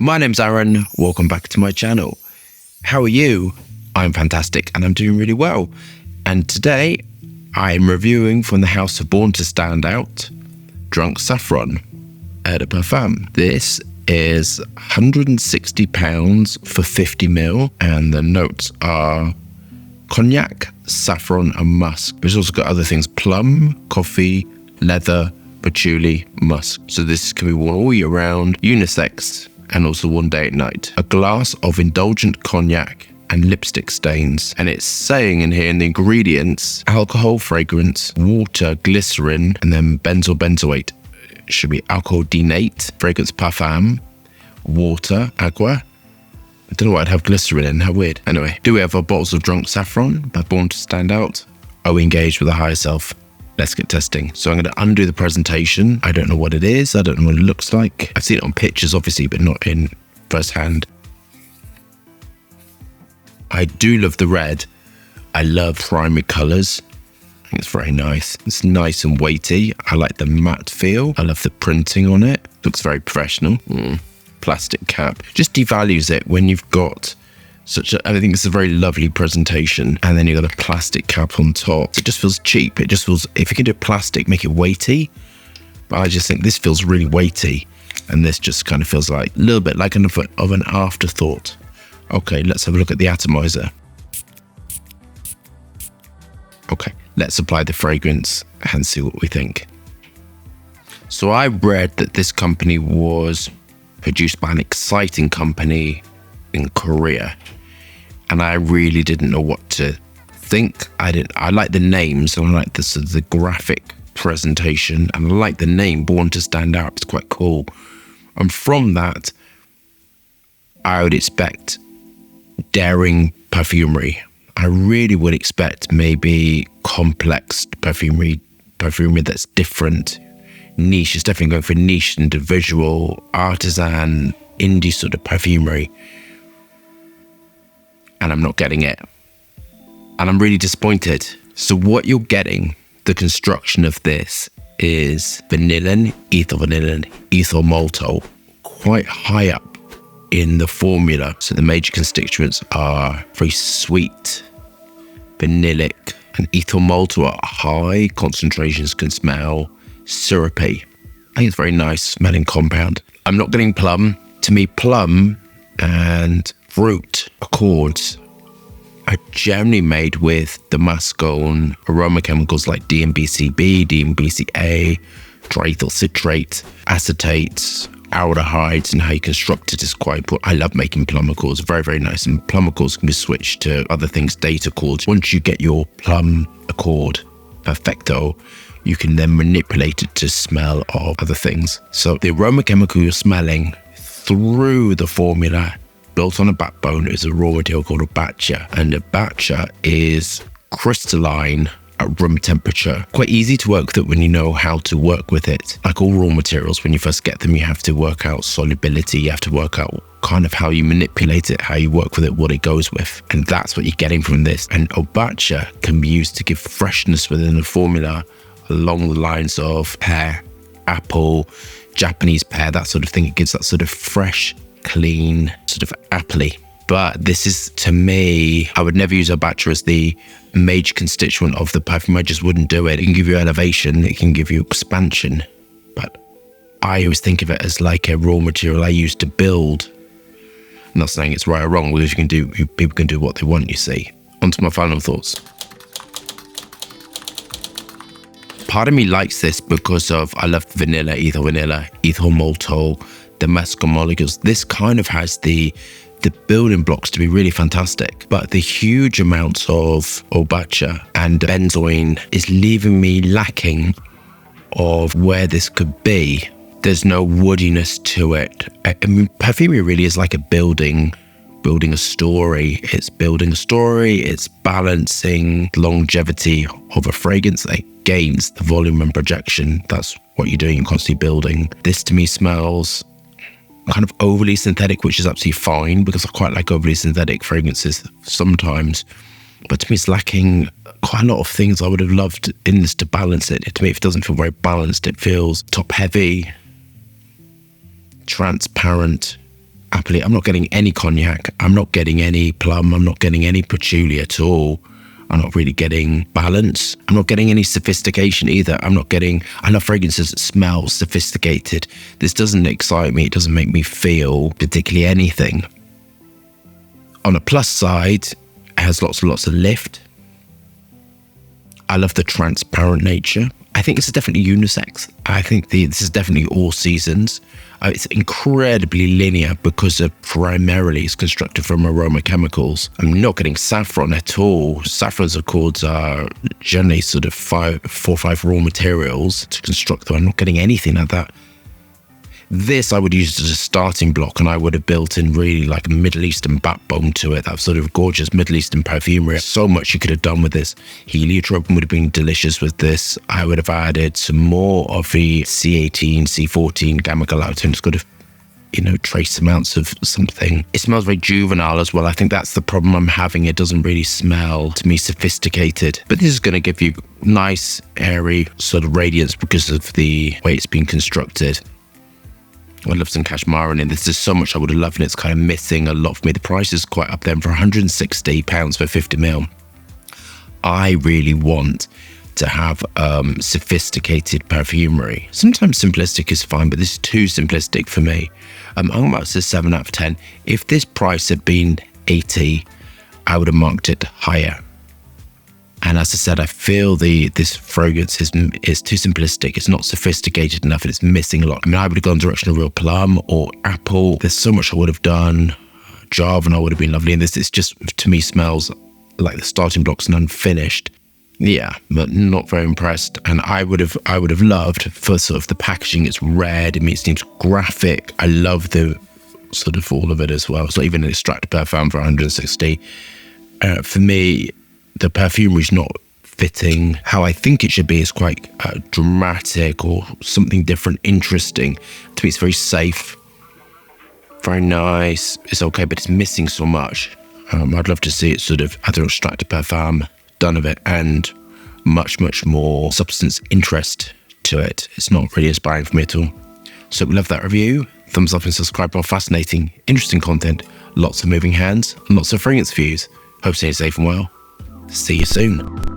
My name's Aaron, welcome back to my channel. How are you? I'm fantastic and I'm doing really well. And today I'm reviewing from the house of Born to Stand Out, Drunk Saffron, Eau de Parfum. This is £160 for 50ml and the notes are cognac, saffron and musk. It's also got other things, plum, coffee, leather, patchouli, musk. So this can be worn all year round, unisex, and also one day at night. A glass of indulgent cognac and lipstick stains. And it's saying in here in the ingredients, alcohol, fragrance, water, glycerin, and then benzoyl benzoate. It should be alcohol denate, fragrance parfum, water, agua. I don't know why I'd have glycerin in, how weird. Anyway, do we have our bottles of Drunk Saffron by Born to Stand Out? Are we engaged with a higher self? Let's get testing. So I'm going to undo the presentation. I don't know what it is. I don't know what it looks like. I've seen it on pictures, obviously, but not in firsthand. I do love the red. I love primary colors. I think it's very nice. It's nice and weighty. I like the matte feel. I love the printing on it. Looks very professional. Plastic cap. Just devalues it when you've got I think it's a very lovely presentation, and then you've got a plastic cap on top. It just feels cheap. It just feels, if you can do plastic, make it weighty. But I just think this feels really weighty, and this just kind of feels like a little bit like of an afterthought. Okay, let's have a look at the atomizer. Okay, let's apply the fragrance and see what we think. So I read that this company was produced by an exciting company in Korea, and I really didn't know what to think. I like the names, and I like the graphic presentation, and I like the name Born to Stand Out. It's quite cool. And from that, I would expect daring perfumery. I really would expect maybe complex perfumery that's different, niche. It's definitely going for niche, individual, artisan, indie sort of perfumery. And I'm not getting it. And I'm really disappointed. So what you're getting, the construction of this is vanillin, ethyl maltol, quite high up in the formula. So the major constituents are very sweet, vanillic, and ethyl maltol at high concentrations can smell syrupy. I think it's a very nice smelling compound. I'm not getting plum. To me, plum and fruit accords are generally made with the masculine aroma chemicals like DMBCB, DMBCA, triethyl citrate, acetates, aldehydes, and how you construct it is quite important. I love making plum accords, very, very nice. And plum accords can be switched to other things, date accords. Once you get your plum accord perfecto, you can then manipulate it to smell of other things. So the aroma chemical you're smelling through the formula, built on a backbone, is a raw material called a batcha. And a batcha is crystalline at room temperature. Quite easy to work with it when you know how to work with it. Like all raw materials, when you first get them, you have to work out solubility. You have to work out kind of how you manipulate it, how you work with it, what it goes with. And that's what you're getting from this. And a batcha can be used to give freshness within the formula along the lines of pear, apple, Japanese pear, that sort of thing. It gives that sort of fresh, clean, sort of appley. But this is, to me, I would never use a batcha as the major constituent of the perfume. I just wouldn't do it. It can give you elevation, it can give you expansion, but I always think of it as like a raw material I use to build. I'm not saying it's right or wrong, because people can do what they want, you see. On to my final thoughts. Part of me likes this because of, I love vanilla, ethyl maltol, the masculine molecules. This kind of has the building blocks to be really fantastic, but the huge amounts of batcha and benzoin is leaving me lacking of where this could be. There's no woodiness to it. I mean, perfumery really is like a building a story. It's building a story, it's balancing the longevity of a fragrance against the volume and projection. That's what you're doing, you're constantly building. This to me smells kind of overly synthetic, which is absolutely fine because I quite like overly synthetic fragrances sometimes. But to me, it's lacking quite a lot of things I would have loved in this to balance it. To me, it doesn't feel very balanced. It feels top heavy, transparent, appley. I'm not getting any cognac. I'm not getting any plum. I'm not getting any patchouli at all. I'm not really getting balance. I'm not getting any sophistication either. I love fragrances that smell sophisticated. This doesn't excite me. It doesn't make me feel particularly anything. On the plus side, it has lots and lots of lift. I love the transparent nature. I think this is definitely unisex. I think this is definitely all seasons. It's incredibly linear because primarily it's constructed from aroma chemicals. I'm not getting saffron at all. Saffron's accords are generally sort of 4 or 5 raw materials to construct them. I'm not getting anything like that. This I would use as a starting block, and I would have built in really like a Middle Eastern backbone to it. That sort of gorgeous Middle Eastern perfumery. So much you could have done with this. Heliotrope would have been delicious with this. I would have added some more of the C18, C14 gamma galactone. It's got trace amounts of something. It smells very juvenile as well. I think that's the problem I'm having. It doesn't really smell to me sophisticated, but this is going to give you nice, airy sort of radiance because of the way it's been constructed. I love some cashmere in this. There's so much I would have loved, and it's kind of missing a lot for me. The price is quite up there for £160 for 50ml. I really want to have sophisticated perfumery. Sometimes simplistic is fine, but this is too simplistic for me. I'm about to 7 out of 10. If this price had been 80, I would have marked it higher. And as I said, I feel this fragrance is too simplistic. It's not sophisticated enough, and it's missing a lot. I mean, I would have gone direction of real plum or apple. There's so much I would have done. Javana would have been lovely. And this just, to me, smells like the starting blocks and unfinished. Yeah, but not very impressed. And I would have loved for sort of the packaging. It's red. It seems graphic. I love the sort of all of it as well. It's not even an extracted parfum for 160. For me, the perfumery is not fitting how I think it should be. It's quite dramatic or something different, interesting. To me, it's very safe, very nice. It's okay, but it's missing so much. I'd love to see it sort of either extracted parfum done of it and much, much more substance interest to it. It's not really inspiring for me at all. So we love that review. Thumbs up and subscribe for fascinating, interesting content. Lots of moving hands and lots of fragrance views. Hope staying safe and well. See you soon.